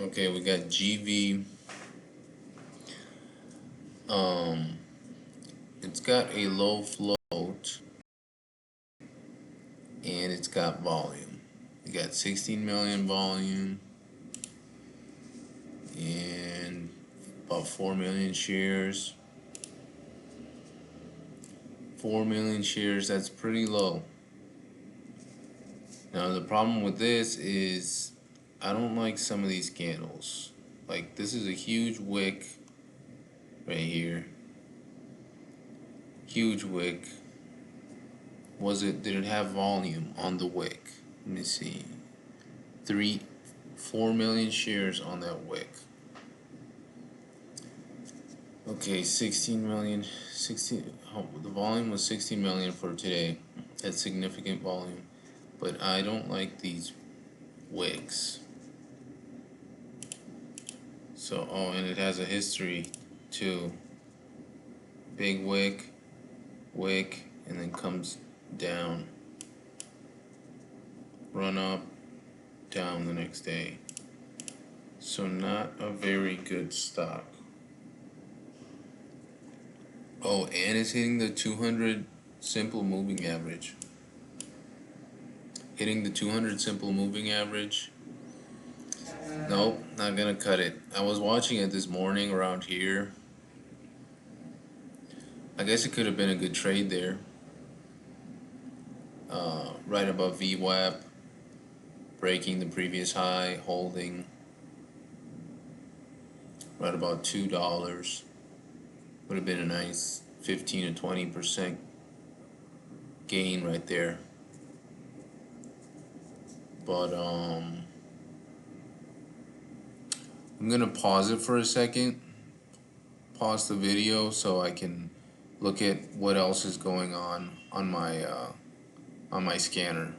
Okay, we got GV. It's got a low float and it's got volume. We got 16 million volume and about 4 million shares. 4 million shares, that's pretty low. Now the problem with this is I don't like some of these candles. Like this is a huge wick right here. Huge wick. Did it have volume on the wick? Let me see. 4 million shares on that wick. Okay, 16 million, the volume was 16 million for today. That's significant volume. But I don't like these wicks. So, and it has a history too. Big wick, and then comes down. Run up, down the next day. So not a very good stock. Oh, and it's hitting the 200 simple moving average. Hitting the 200 simple moving average. Nope, not gonna cut it. I was watching it this morning around here. I guess it could have been a good trade there. Right above VWAP, breaking the previous high, holding right about $2. Would have been a nice 15 to 20% gain right there. But I'm gonna pause it for a second. Pause the video so I can look at what else is going on my scanner.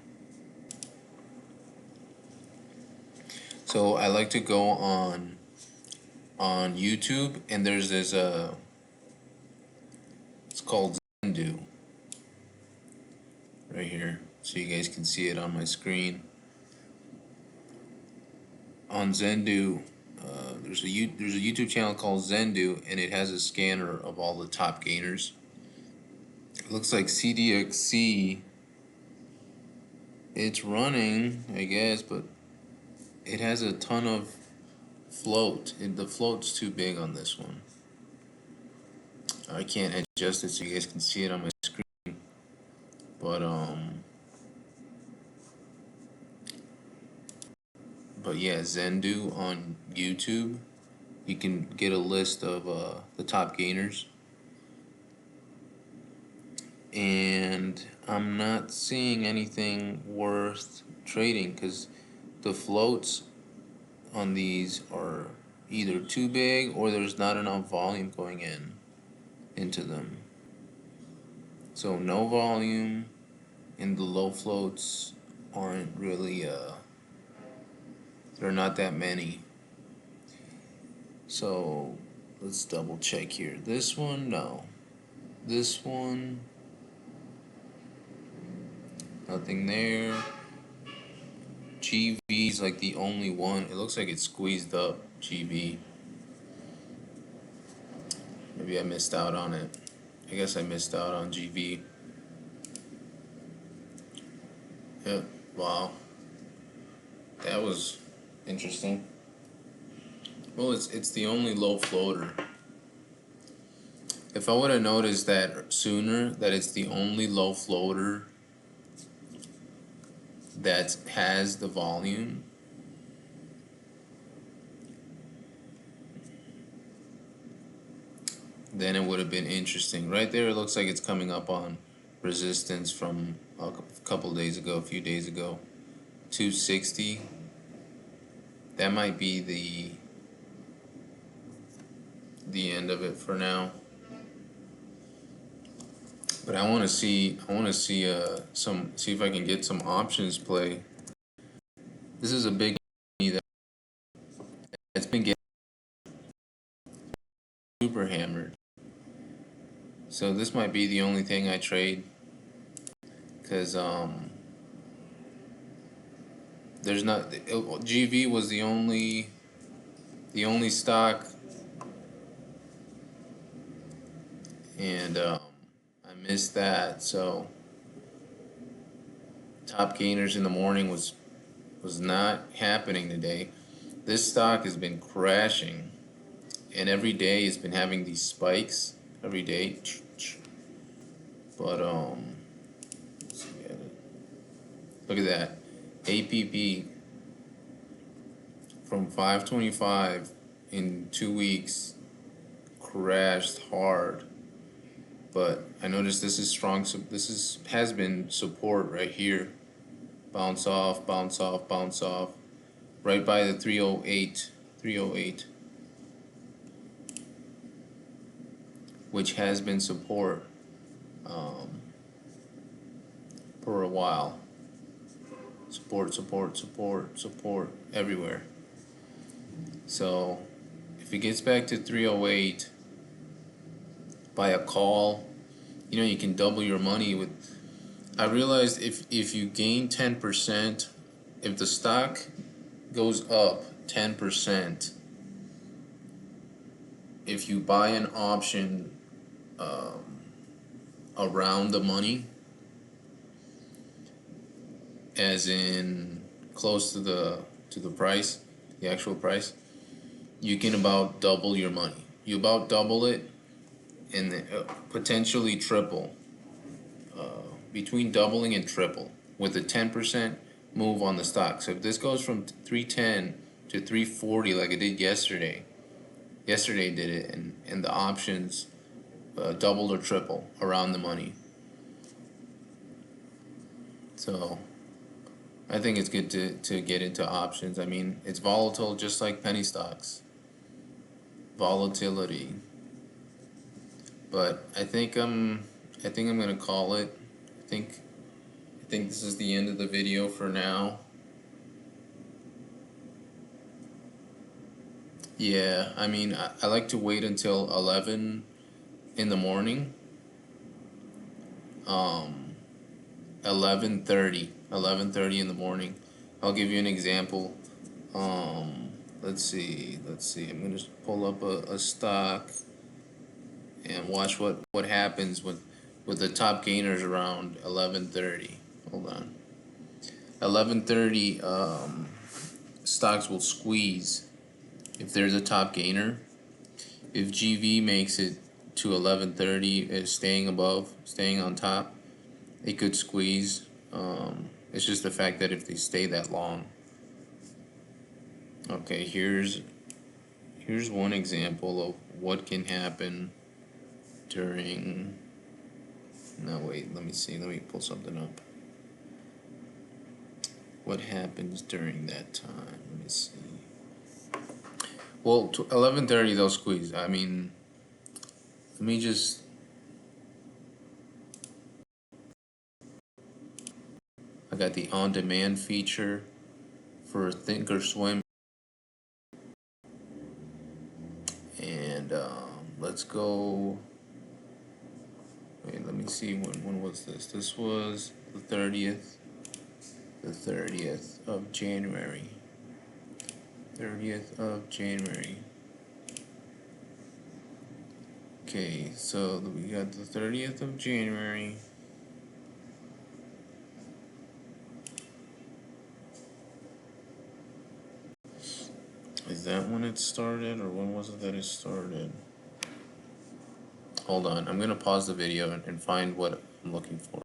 So I like to go on YouTube, and there's this it's called didnt right here, so you guys can see it on my screen. On didnt, there's a YouTube channel called didnt, and it has a scanner of all the top gainers. It looks like CDXC. It's running, I guess, but it has a ton of float. The float's too big on this one. I can't adjust it so you guys can see it on my screen. But yeah, didnt on YouTube. You can get a list of the top gainers. And I'm not seeing anything worth trading because the floats on these are either too big or there's not enough volume going into them. So no volume and the low floats aren't really they're not that many. So let's double check here. This one, no. This one, nothing there. GV's like the only one. It looks like it's squeezed up, GV. Maybe I missed out on it. I guess I missed out on GV. Yep, wow. That was interesting. Well, it's the only low floater. If I would have noticed that sooner, that it's the only low floater that has the volume, then it would have been interesting. Right there, it looks like it's coming up on resistance from a couple days ago, a few days ago. 260. That might be the end of it for now. But I want to see see if I can get some options play. This is a big that's been getting super hammered. So this might be the only thing I trade, because there's not GV was the only the only stock, and I missed that. So top gainers in the morning was not happening today. This stock has been crashing, and every day it's been having these spikes every day. But let's look at that. APP from 525 in 2 weeks crashed hard. But I noticed this is strong. So this has been support right here. Bounce off, bounce off, bounce off. Right by the 308, 308, which has been support for a while. Support, support, support, support everywhere. So if it gets back to 308 by a call, you can double your money with. I realized if you gain 10%, if the stock goes up 10%, if you buy an option around the money, as in close to the price, the actual price, you can about double your money. You about double it, and potentially triple. Between doubling and triple with a 10% move on the stock. So if this goes from 310 to 340 like it did yesterday, yesterday did it, and the options doubled or triple around the money. So I think it's good to get into options. I mean, it's volatile just like penny stocks. Volatility. But I think I'm gonna call it. I think this is the end of the video for now. Yeah, I mean, I like to wait until 11 in the morning. 11:30 in the morning. I'll give you an example. Let's see. I'm gonna just pull up a stock and watch what happens with the top gainers around 11:30. Hold on. 11:30, stocks will squeeze if there's a top gainer. If GV makes it to 11:30, is staying on top, it could squeeze. It's just the fact that if they stay that long. Okay, here's one example of what can happen during. No, wait. Let me see. Let me pull something up. What happens during that time? Let me see. Well, to 11:30 they'll squeeze. I mean, let me just. I got the on-demand feature for Thinkorswim, and let's go. Wait, let me see. When was this? This was the 30th. The 30th of January. 30th of January. Okay, so we got the 30th of January. Is that when it started, or when was it that it started? Hold on, I'm gonna pause the video and find what I'm looking for.